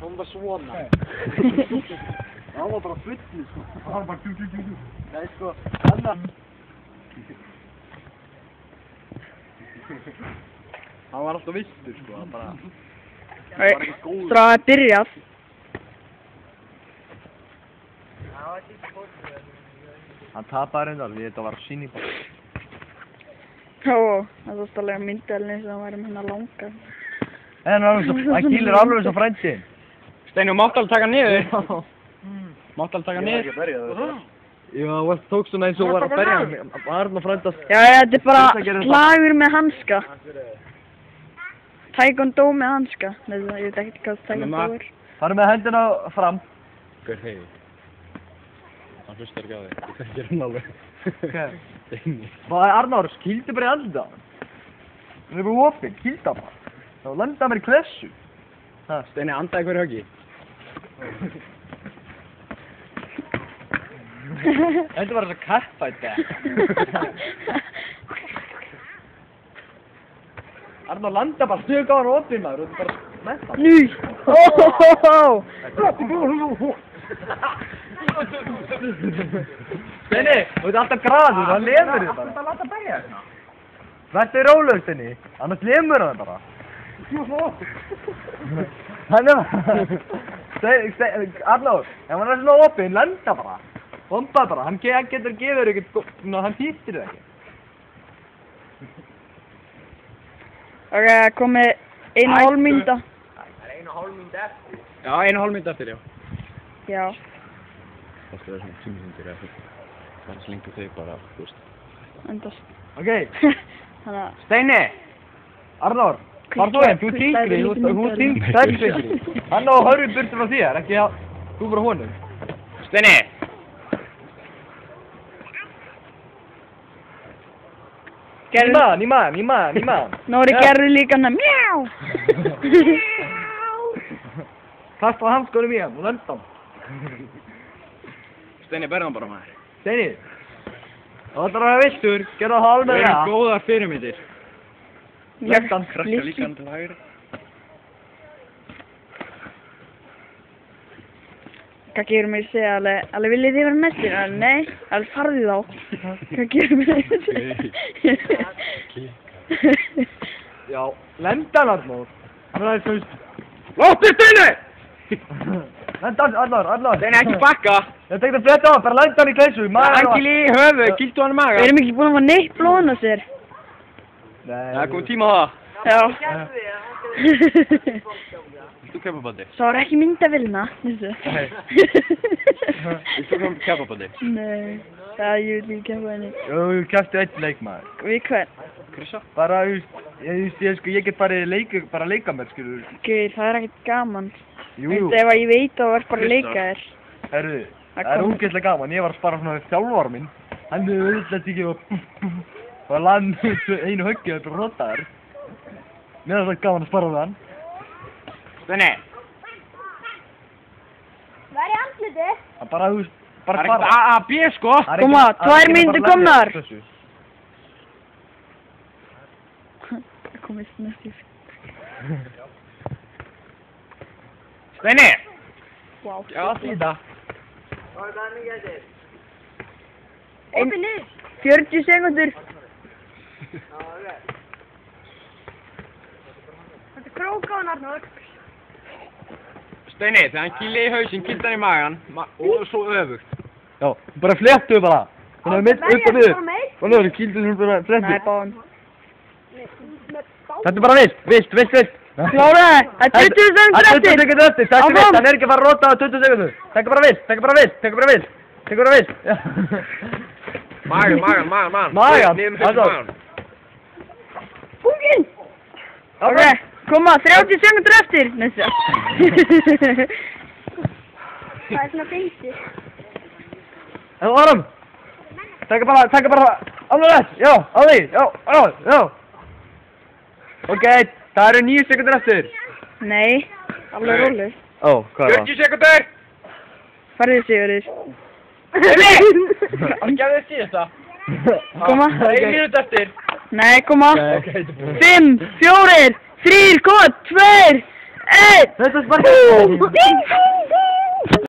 Hann var svona. Hann var bara fullur sko. Hann var bara djú. Nei sko, annar. Hann var alltaf villtur sko, hann bara... Stráði byrjað. Hann tapaði reyndar, þetta var sýning bara. Jó, það var alltaf myndaðalinn eins og hann væri með hérna langa. En hann kýlir alveg eins og frændin. Steini, mátt alveg taka niður. Mátt alveg taka niður. Já, það tók svona eins og var að berja hann. Arn og frændast. Já, þetta er bara slagur með hanska. Taekwondo með hanska. Nei, ég veit ekki hvað taekwondo er. Farðu með hendina fram. Hver hei? Hann hlustar ekki á þig. Ég þekkir hann alveg. Hvað? Steini. Arnór, kýldi bara í andlita á hann. Hann er bara opinn, kýlda bara. Þá landaði mér í klessu. Steini, andaði hverju höggi. Þetta var þess að kappa þetta. Arnór landa bara stug á hann opinn maður og þú bara metta hann. Nú! Steini, þú ert alltaf graður, hann lemur þig bara. Alltaf láta bæja þérna. Vertu rólegur, Steini, annars lemur hann bara. Hann er Arnór, ef hann er svona opinn, lenda bara. Bomba bara, hann getur gefið þér ekkert, hann týttir þig ekki. Ok, komið 1,5 mínúta. Það er 1,5 mínúti eftir. Já, 1,5 mínúti eftir, já. Já. Það skal vera svona 10 mínútur eða þetta. Það er slengt þig bara, þú veist. Endast. Ok, Þannig að... Steini, Arnór, far þú einn, þú týngri, þú týngri stærkveitir. Hann á hörðu burtu frá þér, ekki að þú frá honum. Steini! Nýman. Nóri gerði líka hann að mjá! Kasta handskonum í hann og lenda hann. Steini, berða hann bara maður. Steini, það ætlar að vera viltur, gerðu það alveg Það með eru það. góðar fyrirmyndir. Lenda hann. Krakka líka hann til hægri. Hvað gerum við segja alveg viljið þið vera mestir? Nei, alveg farðu þá. Hvað gerum við Já, lenda hann Arnór. Hann er aðeins fyrst. Lótti Steini! Lenda hann, Arnór. Steini, ekki bakka. Ég tekti að fletta á hann, bara lenda hann í klessu. Angil í höfu, kýltu hann í maga. Við erum ekki búin að fá neitt blóðn á sér. Nei. Það er komið tíma á það. Já. Viltu kebabandi? Svo er ekki myndavilna, þessu. Nei. Viltu kebabandi? Nei, það ég vil ekki kempa henni. Jú, ég kæfti eitt leikmaður. Við hvern? Krissa? Bara, ég get bara að leika mér, skilur. Guð, það er ekkert gaman. Jú. Ef ég veit að þú ert bara að leika þér. Herru, það er ógeðslega gaman. Ég var að spara svona við þjálfar minn. Hann hefði auðvitað ekki og land einu höggið og rotaður. Mér er það gaman að spara við hann. Steini! Hvað er í andlitið? Það bara, þú veist, bara Það er ekkert A, B, sko! Koma, 2 mínútur komnar! Það komist næstíð. Steini! Vá. Já, þýða. Opið niður. 40 sekundur. Þetta er krókáðan, Arnór. Steini, þegar hann kýli í hausinn, kýldi hann í magan og svo öfugt. Já, bara fléttu bara. Þannig að mitt upp og niður. Og niður, kýldu þú bara fléttu. Nei, báðum. Þetta er bara vilt. Kláraði! Það er 20 sekundur eftir! 20 sekundur eftir, takk vilt, hann er ekki að fara að rota á 20 sekundur. Takk bara vilt. Magan. Magan? Niður með magan. Pungin! Ok, koma, 30 sekundur eftir! Næsta. Það er svona beinti. Það var hann. Takk bara, alveg rétt, já. Ok, það eru 9 sekundur eftir. Nei, alveg róleg. Ó, hvað er það? 40 sekundur! Farðið Sigurður. Steini! Hann gefði þér síðasta. Koma. 1 mínúti eftir. Nei, koma. Ok. 5, 4, 3, 2, 1. Þetta er bara... Bingo!